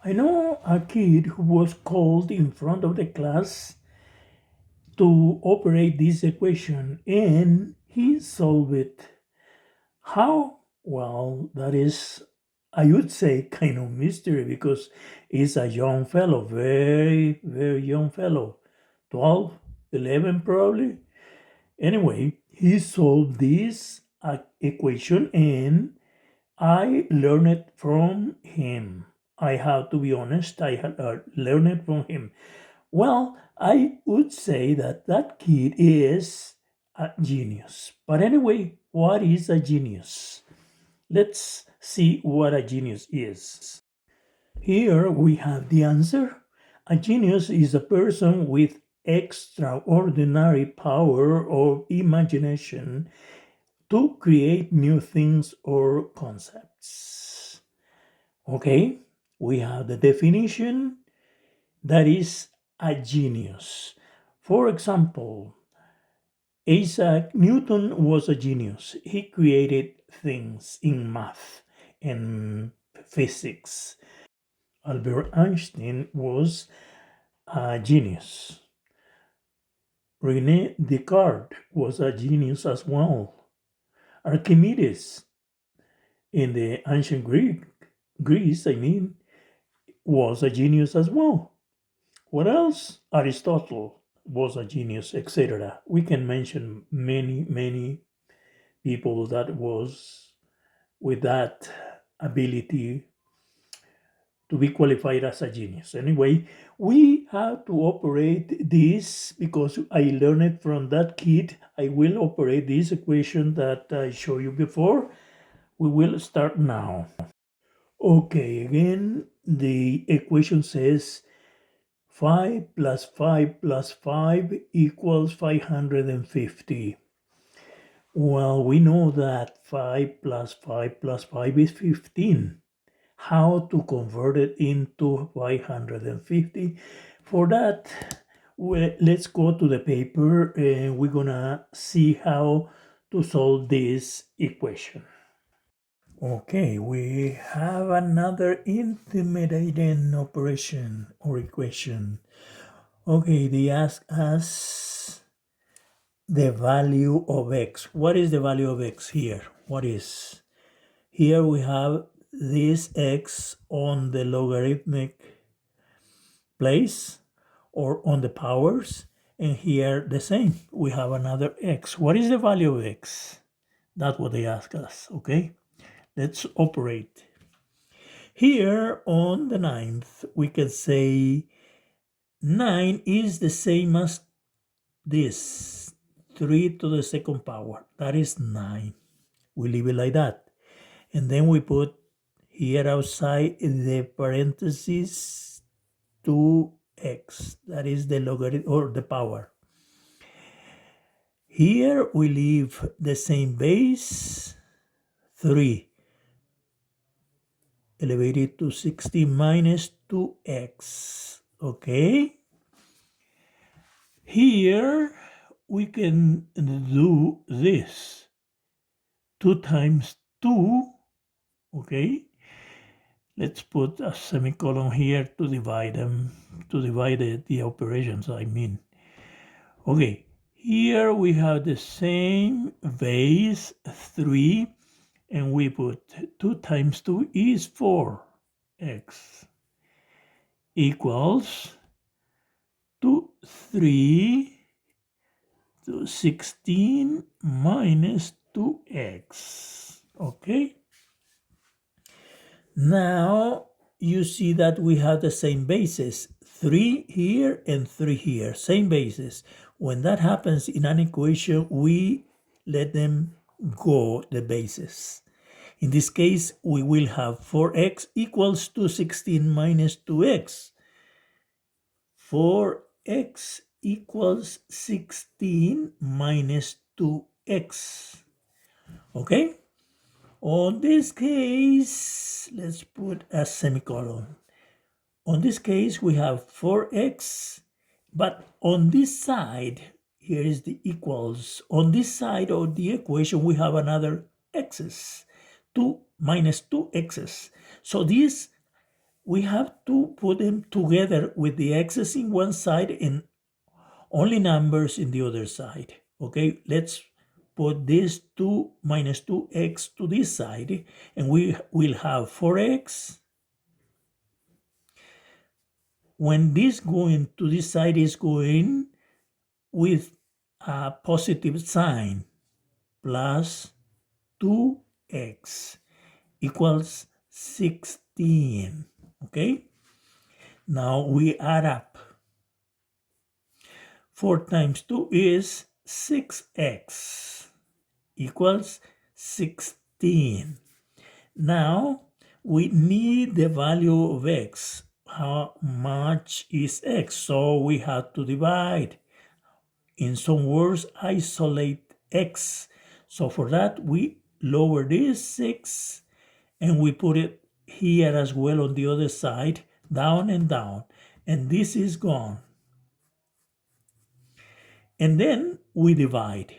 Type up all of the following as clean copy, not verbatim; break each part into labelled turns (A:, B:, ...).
A: I know a kid who was called in front of the class to operate this equation and he solved it. How? Well, that is, I would say, kind of mystery because he's a young fellow, very, very young fellow, 12, 11 probably. Anyway, he solved this equation and I learned it from him. I have to be honest, I had learned it from him. Well, I would say that that kid is a genius. But anyway, what is a genius? Let's see what a genius is. Here we have the answer. A genius is a person with extraordinary power of imagination to create new things or concepts. Okay, we have the definition that is a genius. For example, Isaac Newton was a genius. He created things in math and physics. Albert Einstein was a genius. Rene Descartes was a genius as well. Archimedes in the ancient Greece, was a genius as well. What else? Aristotle was a genius, etc. We can mention many, many people that was with that ability to be qualified as a genius. Anyway, we have to operate this because I learned it from that kid. I will operate this equation that I showed you before. We will start now. Okay, again, the equation says 5 plus 5 plus 5 equals 550. Well, we know that 5 plus 5 plus 5 is 15. How to convert it into 550? For that, let's go to the paper and we're gonna see how to solve this equation. Okay, we have another intimidating operation or equation. Okay, they ask us the value of x. What is the value of x here? What is? Here we have this x on the logarithmic place or on the powers, and here the same. We have another x. What is the value of x? That's what they ask us, okay? Let's operate. Here on the ninth, we can say 9 is the same as this, 3 to the second power. That is 9. We leave it like that. And then we put here outside in the parentheses 2x. That is the logarithm or the power. Here we leave the same base, 3. Elevated to 60 minus 2x. Okay? Here we can do this. 2 times 2, okay? Let's put a semicolon here to divide them, to divide the operations, I mean. Okay, here we have the same base, 3, and we put 2 times 2 is 4x equals to 3 to 16 minus 2x. Okay? Now you see that we have the same bases. 3 here and 3 here. Same bases. When that happens in an equation, we let them go, the bases. In this case, we will have 4x equals to 16 minus 2x. 4x equals 16 minus 2x. Okay? On this case, let's put a semicolon. On this case, we have 4x, but on this side, here is the equals. On this side of the equation, we have another x's, 2 minus 2x's. So this we have to put them together with the x's in one side and only numbers in the other side. Okay, let's put this 2 minus 2x to this side, and we will have 4x. When this going to this side is going with a positive sign, plus 2x equals 16. Okay, now we add up. 4 times 2 is 6x equals 16. Now we need the value of x. How much is x? So we have to divide. In some words, isolate x. So for that, we lower this 6 and we put it here as well on the other side, down and down. And this is gone. And then we divide.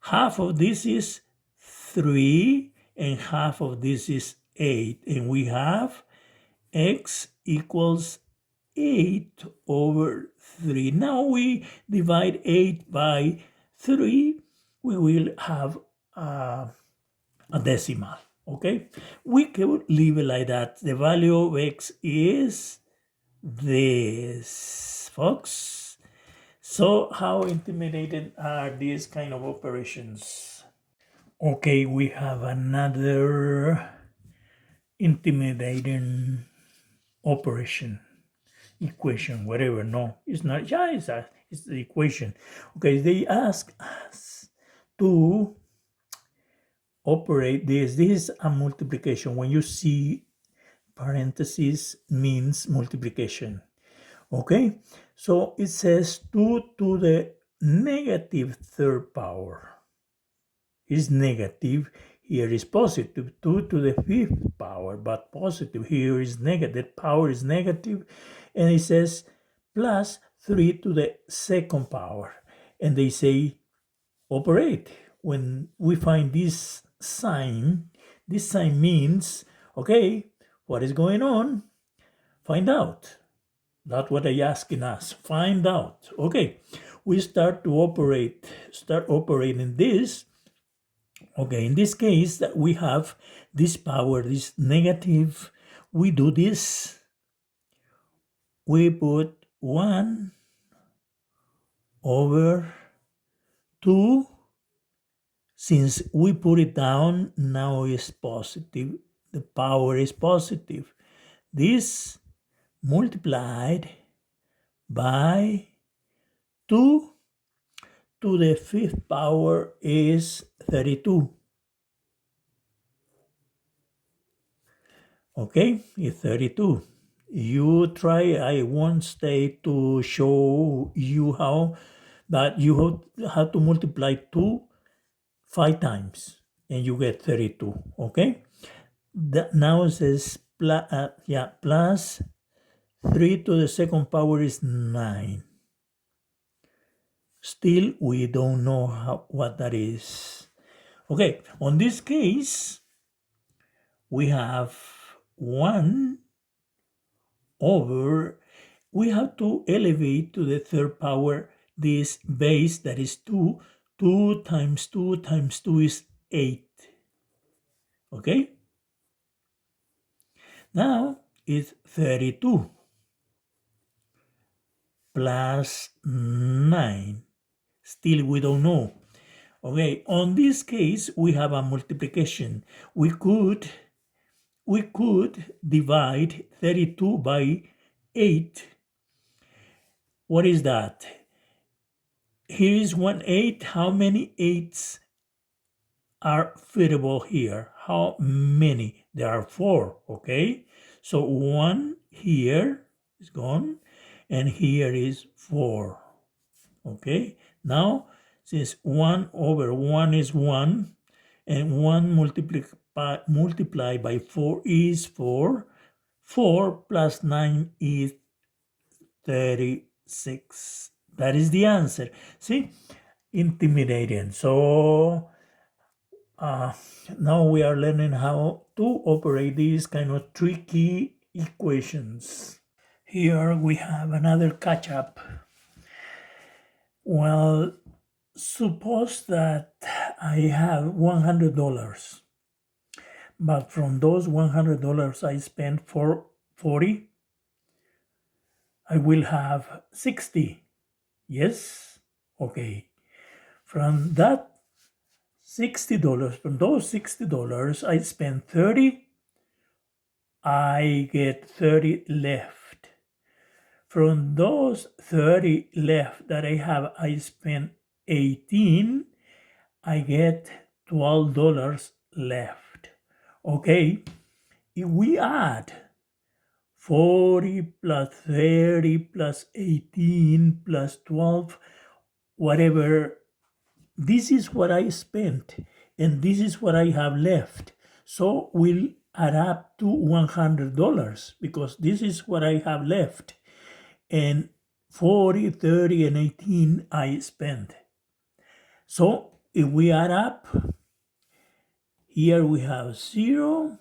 A: Half of this is 3 and half of this is 8. And we have x equals 8 over 3. Now we divide 8 by 3. We will have a decimal. Okay? We can leave it like that. The value of x is this, folks. So how intimidating are these kind of operations? Okay, we have another intimidating operation, equation, whatever. No, it's not. Yeah, it's the equation. Okay, they ask us to operate this. This is a multiplication. When you see parentheses, means multiplication. Okay, so it says 2 to the negative third power is negative. Here is positive. 2 to the fifth power, but positive. Here is negative. Power is negative. And it says plus 3 to the second power. And they say operate. When we find this sign means, okay, what is going on? Find out. That's what they're asking us. Find out. Okay, we start operating this. Okay, in this case, that we have this power, this negative. We do this. We put 1 over 2. Since we put it down, now it's positive. The power is positive. This multiplied by 2 to the fifth power is 32. Okay, it's 32. You try, I won't stay to show you how, but you have to multiply 2 5 times and you get 32. Okay, now it says plus 3 to the second power is 9. Still, we don't know what that is. Okay, on this case, we have 1 over, we have to elevate to the third power this base that is 2. 2 times 2 times 2 is 8. Okay? Now it's 32 plus 9. Still, we don't know. Okay, on this case, we have a multiplication. We could divide 32 by 8. What is that? Here is 1 8. How many 8s are fitable here? How many? There are 4, okay? So 1 here is gone, and here is 4, okay? Now, since 1 over 1 is 1, and 1 multiplied by 4 is 4, 4 plus 9 is 36. That is the answer. See? Intimidating. So, now we are learning how to operate these kind of tricky equations. Here we have another catch-up. Well, suppose that I have $100, but from those $100 I spent for 40, I will have 60. Yes? Okay. From that $60, from those $60 I spent 30, I get 30 left. From those 30 left that I have, I spent 18, I get $12 left. Okay, if we add 40 plus 30 plus 18 plus 12, whatever, this is what I spent and this is what I have left. So we'll add up to $100 because this is what I have left. And 40, 30, and 18 I spent. So if we add up, here we have 0,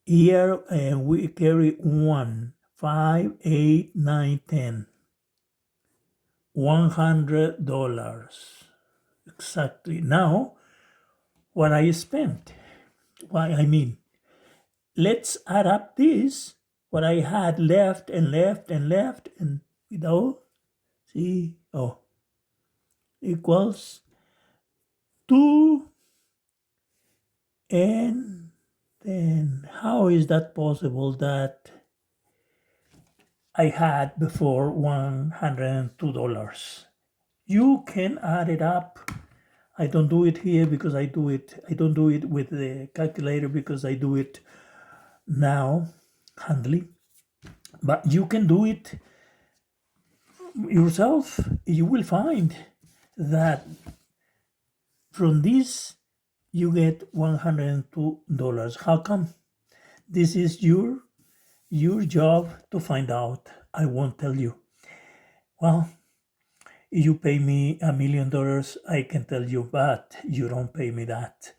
A: here and we carry 1, 5, 8, 9, 10. $100. Exactly. Now, what I spent. Let's add up this, what I had left and left and left, and without, see, equals 2, and then how is that possible that I had before $102? You can add it up. I don't do it here because I don't do it with the calculator because I do it now handily. But you can do it yourself. You will find that from this you get $102. How come? This is your job to find out. I won't tell you. Well, if you pay me $1 million, I can tell you, but you don't pay me that.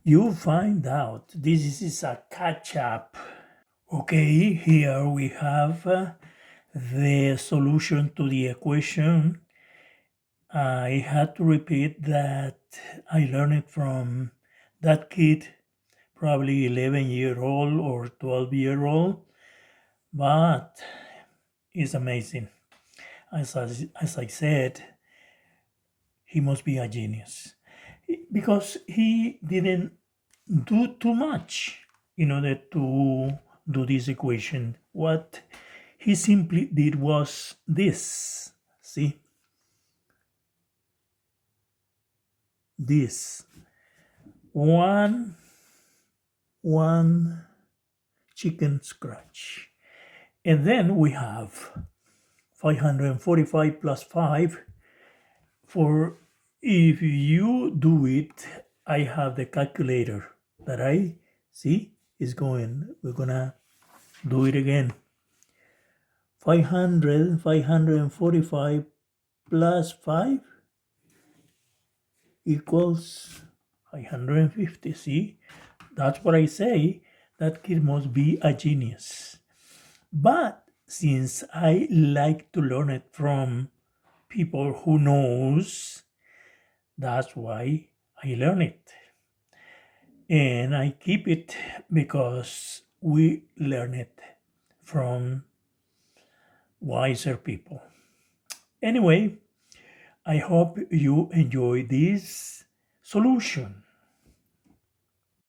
A: You find out. This is a catch-up. Okay, here we have the solution to the equation. I had to repeat that I learned it from that kid, probably 11-year-old or 12-year-old, but it's amazing. As I said, he must be a genius because he didn't do too much in order to do this equation. What he simply did was this. See? This. One chicken scratch. And then we have 545 plus 5. For if you do it, I have the calculator that I see is going. We're gonna do it again. 545 plus 5 equals 550. See, that's what I say. That kid must be a genius. But since I like to learn it from people who knows, that's why I learn it. And I keep it because we learn it from wiser people. Anyway, I hope you enjoy this solution.